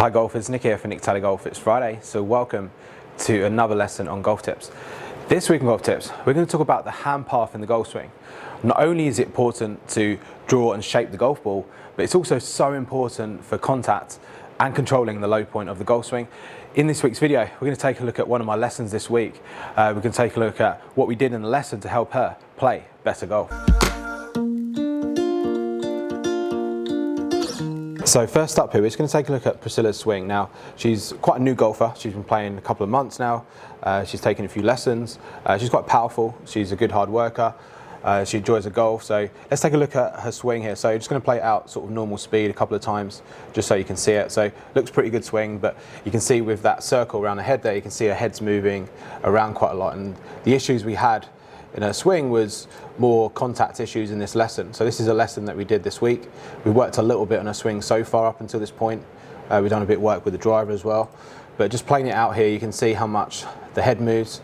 Hi golfers, Nick here for Nick Taylor Golf. It's Friday, so welcome to another lesson on golf tips. This week in golf tips, we're going to talk about the hand path in the golf swing. Not only is it important to draw and shape the golf ball, but it's also so important for contact and controlling the low point of the golf swing. In this week's video, we're going to take a look at one of my lessons this week. We're going to take a look at what we did in the lesson to help her play better golf. So first up here, we're just going to take a look at Priscilla's swing. Now, she's quite a new golfer. She's been playing a couple of months now. She's taken a few lessons. She's quite powerful. She's a good hard worker. She enjoys the golf. So let's take a look at her swing here. So just going to play it out sort of normal speed a couple of times just so you can see it. So looks pretty good swing, but you can see with that circle around the head there, you can see her head's moving around quite a lot. And the issues we had in her swing was more contact issues in this lesson. So this is a lesson that we did this week. We worked a little bit on her swing so far up until this point. We've done a bit of work with the driver as well. But just playing it out here, you can see how much the head moves.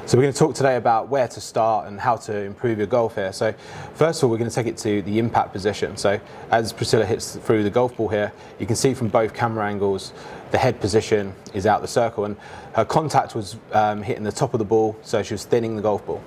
So we're going to talk today about where to start and how to improve your golf here. So first of all, we're going to take it to the impact position. So as Priscilla hits through the golf ball here, you can see from both camera angles, the head position is out the circle, and her contact was hitting the top of the ball, so she was thinning the golf ball.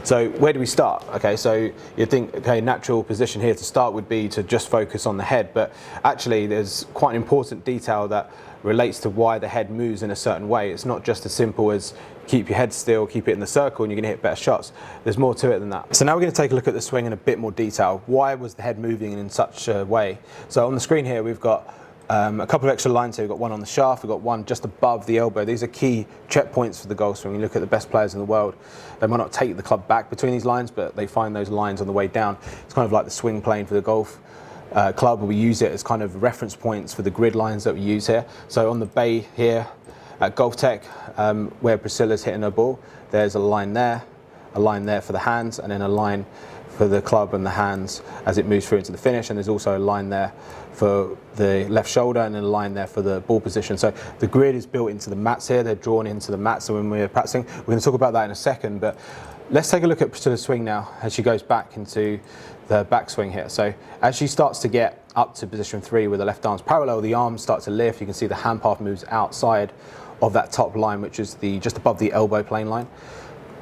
So where do we start? Okay, so you'd think, okay, natural position here to start would be to just focus on the head, but actually there's quite an important detail that relates to why the head moves in a certain way. It's not just as simple as keep your head still, keep it in the circle, and you're going to hit better shots. There's more to it than that. So now we're going to take a look at the swing in a bit more detail. Why was the head moving in such a way? So on the screen here, we've got a couple of extra lines here. We've got one on the shaft, we've got one just above the elbow. These are key checkpoints for the golf swing. You look at the best players in the world, they might not take the club back between these lines, but they find those lines on the way down. It's kind of like the swing plane for the golf club. We use it as kind of reference points for the grid lines that we use here. So on the bay here at GOLFTEC, where Priscilla's hitting her ball, there's a line there for the hands, and then a line for the club and the hands as it moves through into the finish, and there's also a line there for the left shoulder and then a line there for the ball position. So the grid is built into the mats here, they're drawn into the mats. So when we're practicing, we're going to talk about that in a second, but let's take a look at Priscilla's swing now as she goes back into the backswing here. So as she starts to get up to position 3 with the left arms parallel, the arms start to lift. You can see the hand path moves outside of that top line, which is just above the elbow plane line.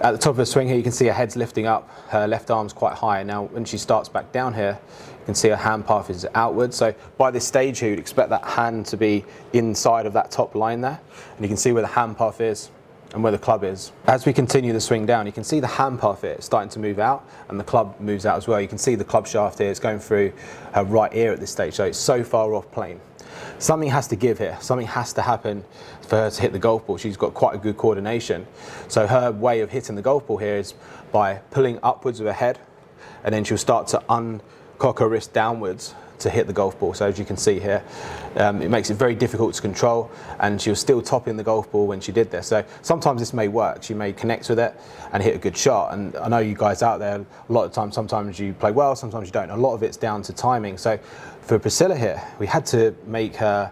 At the top of the swing here, you can see her head's lifting up, her left arm's quite high. Now when she starts back down here, you can see her hand path is outwards. So by this stage here, you'd expect that hand to be inside of that top line there. And you can see where the hand path is and where the club is. As we continue the swing down, you can see the hand path here starting to move out, and the club moves out as well. You can see the club shaft here is going through her right ear at this stage, so it's so far off plane. Something has to give here. Something has to happen for her to hit the golf ball. She's got quite a good coordination. So her way of hitting the golf ball here is by pulling upwards with her head, and then she'll start to uncock her wrist downwards to hit the golf ball. So as you can see here, it makes it very difficult to control, and she was still topping the golf ball when she did this. So sometimes this may work. She may connect with it and hit a good shot. And I know you guys out there, a lot of times, sometimes you play well, sometimes you don't. A lot of it's down to timing. So for Priscilla here, we had to make her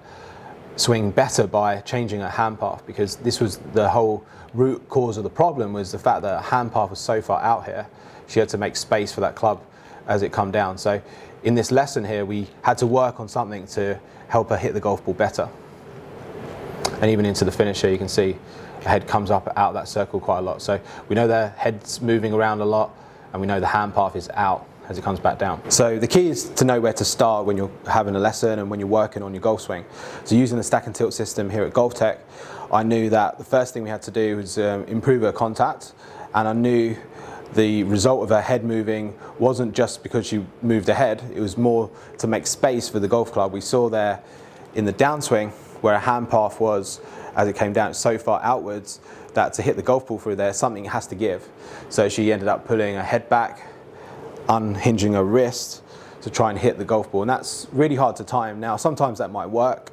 swing better by changing her hand path, because this was the whole root cause of the problem, was the fact that her hand path was so far out here. She had to make space for that club as it come down. So in this lesson here, we had to work on something to help her hit the golf ball better. And even into the finish here, you can see the head comes up out of that circle quite a lot. So we know the head's moving around a lot, and we know the hand path is out as it comes back down. So the key is to know where to start when you're having a lesson and when you're working on your golf swing. So using the stack and tilt system here at GOLFTEC, I knew that the first thing we had to do was improve her contact, and I knew the result of her head moving wasn't just because she moved her head, it was more to make space for the golf club. We saw there in the downswing where her hand path was as it came down so far outwards that to hit the golf ball through there, something has to give. So she ended up pulling her head back, unhinging her wrist to try and hit the golf ball, and that's really hard to time. Now sometimes that might work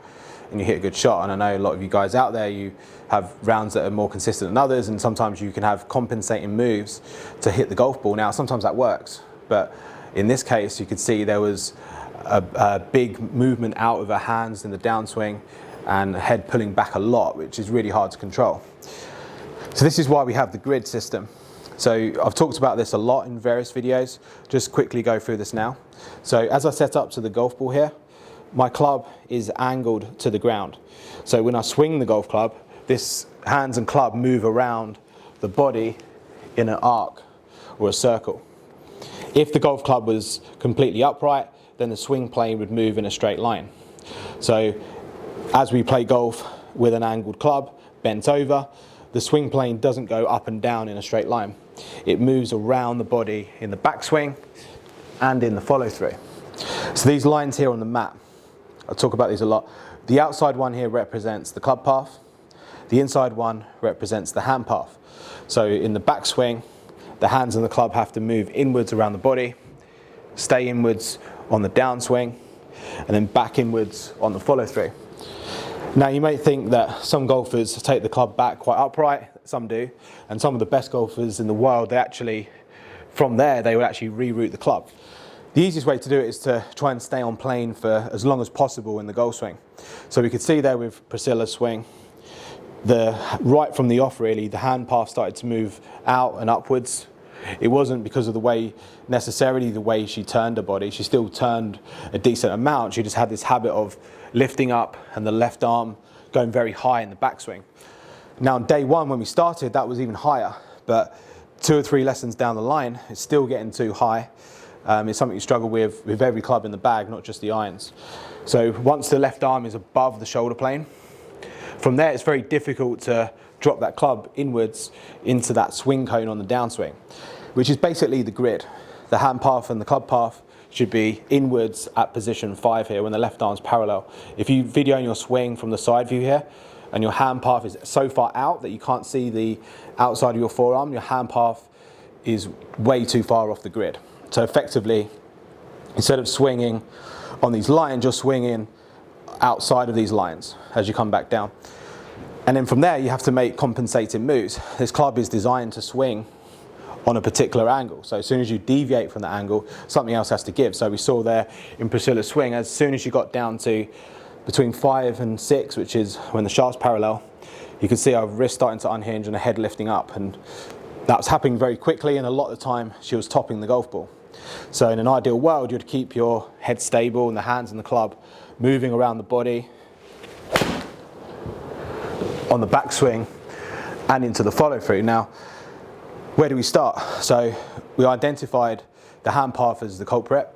and you hit a good shot, and I know a lot of you guys out there, you have rounds that are more consistent than others, and sometimes you can have compensating moves to hit the golf ball. Now sometimes that works, but in this case you could see there was a big movement out of her hands in the downswing and the head pulling back a lot, which is really hard to control. So this is why we have the grid system. So I've talked about this a lot in various videos, just quickly go through this now. So as I set up to the golf ball here, my club is angled to the ground. So when I swing the golf club, this hands and club move around the body in an arc or a circle. If the golf club was completely upright, then the swing plane would move in a straight line. So as we play golf with an angled club, bent over, the swing plane doesn't go up and down in a straight line. It moves around the body in the backswing and in the follow through. So these lines here on the mat, I'll talk about these a lot. The outside one here represents the club path. The inside one represents the hand path. So in the backswing, the hands and the club have to move inwards around the body, stay inwards on the downswing, and then back inwards on the follow through. Now you may think that some golfers take the club back quite upright, some do, and some of the best golfers in the world, they actually, from there, they would actually reroute the club. The easiest way to do it is to try and stay on plane for as long as possible in the golf swing. So we could see there with Priscilla's swing, right from the off really, the hand path started to move out and upwards. It wasn't because of necessarily the way she turned her body. She still turned a decent amount. She just had this habit of lifting up and the left arm going very high in the backswing. Now on day one when we started, that was even higher, but 2 or 3 lessons down the line, it's still getting too high. It's something you struggle with every club in the bag, not just the irons. So once the left arm is above the shoulder plane, from there it's very difficult to drop that club inwards into that swing cone on the downswing, which is basically the grid. The hand path and the club path should be inwards at position 5 here when the left arm's parallel. If you video your swing from the side view here and your hand path is so far out that you can't see the outside of your forearm, your hand path is way too far off the grid. So effectively, instead of swinging on these lines, you're swinging outside of these lines as you come back down. And then from there, you have to make compensating moves. This club is designed to swing on a particular angle. So as soon as you deviate from the angle, something else has to give. So we saw there in Priscilla's swing, as soon as you got down to between 5 and 6, which is when the shaft's parallel, you can see her wrist starting to unhinge and her head lifting up. And that was happening very quickly, and a lot of the time she was topping the golf ball. So in an ideal world, you'd keep your head stable and the hands and the club moving around the body on the backswing and into the follow through. Now, where do we start? So we identified the hand path as the culprit,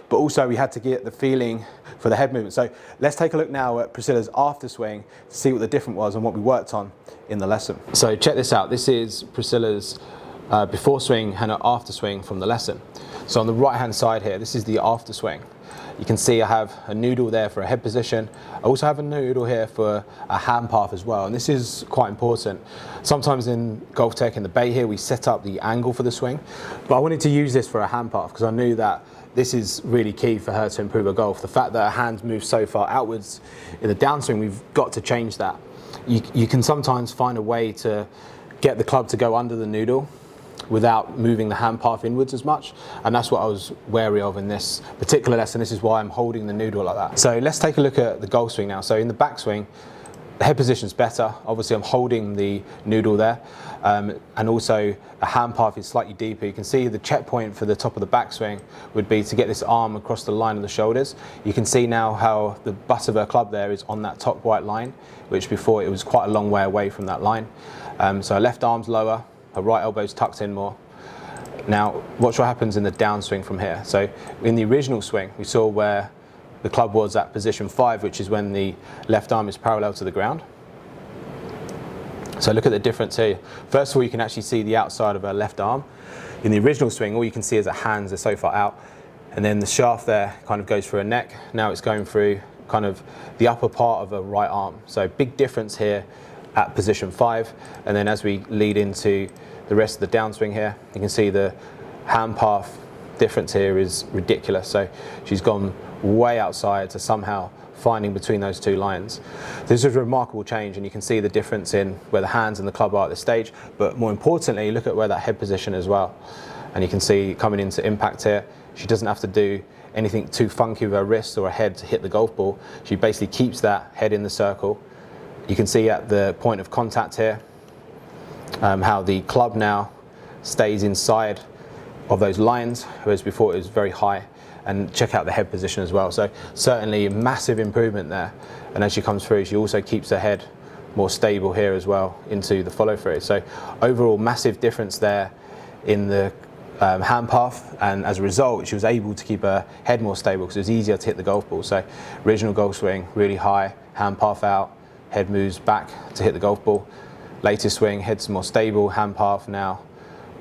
but also we had to get the feeling for the head movement. So let's take a look now at Priscilla's after swing to see what the difference was and what we worked on in the lesson. So check this out. This is Priscilla's before swing and her after swing from the lesson. So on the right hand side here, this is the after swing. You can see I have a noodle there for a head position. I also have a noodle here for a hand path as well, and this is quite important. Sometimes in GOLFTEC in the bay here, we set up the angle for the swing, but I wanted to use this for a hand path because I knew that this is really key for her to improve her golf. The fact that her hands move so far outwards in the downswing, we've got to change that. You can sometimes find a way to get the club to go under the noodle without moving the hand path inwards as much, and that's what I was wary of in this particular lesson. This is why I'm holding the noodle like that. So let's take a look at the golf swing now. So in the backswing, the head position's better. Obviously I'm holding the noodle there, and also a hand path is slightly deeper. You can see the checkpoint for the top of the backswing would be to get this arm across the line of the shoulders. You can see now how the butt of her club there is on that top white line, which before it was quite a long way away from that line. So her left arm's lower, her right elbow's tucked in more. Now, watch what happens in the downswing from here. So in the original swing, we saw where the club was at position 5, which is when the left arm is parallel to the ground. So look at the difference here. First of all, you can actually see the outside of her left arm. In the original swing, all you can see is her hands are so far out, and then the shaft there kind of goes through her neck. Now it's going through kind of the upper part of her right arm. So big difference here at position 5, and then as we lead into the rest of the downswing here, you can see the hand path difference here is ridiculous. So she's gone way outside to somehow finding between those two lines. This is a remarkable change, and you can see the difference in where the hands and the club are at this stage, but more importantly, look at where that head position as well. And you can see coming into impact here, she doesn't have to do anything too funky with her wrist or her head to hit the golf ball. She basically keeps that head in the circle. You can see at the point of contact here, how the club now stays inside of those lines, whereas before it was very high. and check out the head position as well. So certainly massive improvement there. And as she comes through, she also keeps her head more stable here as well into the follow through. So overall massive difference there in the hand path, and as a result she was able to keep her head more stable because it was easier to hit the golf ball. So original golf swing really high, hand path out, head moves back to hit the golf ball. Latest swing, head's more stable, hand path now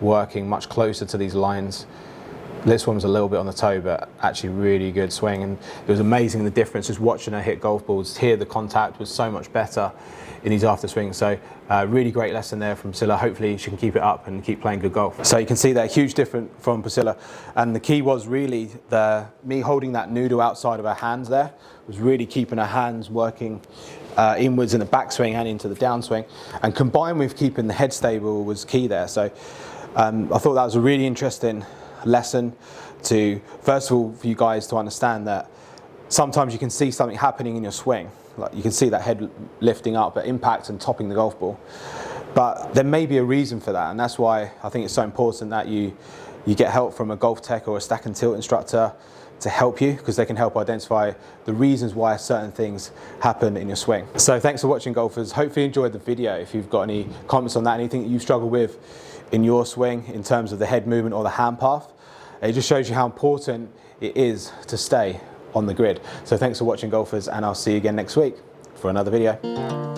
working much closer to these lines. This one was a little bit on the toe, but actually really good swing, and it was amazing the difference just watching her hit golf balls. Here the contact was so much better in these after swings. So really great lesson there from Priscilla. Hopefully she can keep it up and keep playing good golf. So you can see that huge difference from Priscilla, and the key was really me holding that noodle outside of her hands there was really keeping her hands working inwards in the backswing and into the downswing, and combined with keeping the head stable was key there. So I thought that was a really interesting lesson to, first of all, for you guys to understand that sometimes you can see something happening in your swing, like you can see that head lifting up at impact and topping the golf ball, but there may be a reason for that, and that's why I think it's so important that you get help from a GOLFTEC or a stack and tilt instructor to help you, because they can help identify the reasons why certain things happen in your swing. So thanks for watching, golfers. Hopefully you enjoyed the video. If you've got any comments on that, anything that you struggle with in your swing in terms of the head movement or the hand path, it just shows you how important it is to stay on the grid. So thanks for watching, golfers, and I'll see you again next week for another video.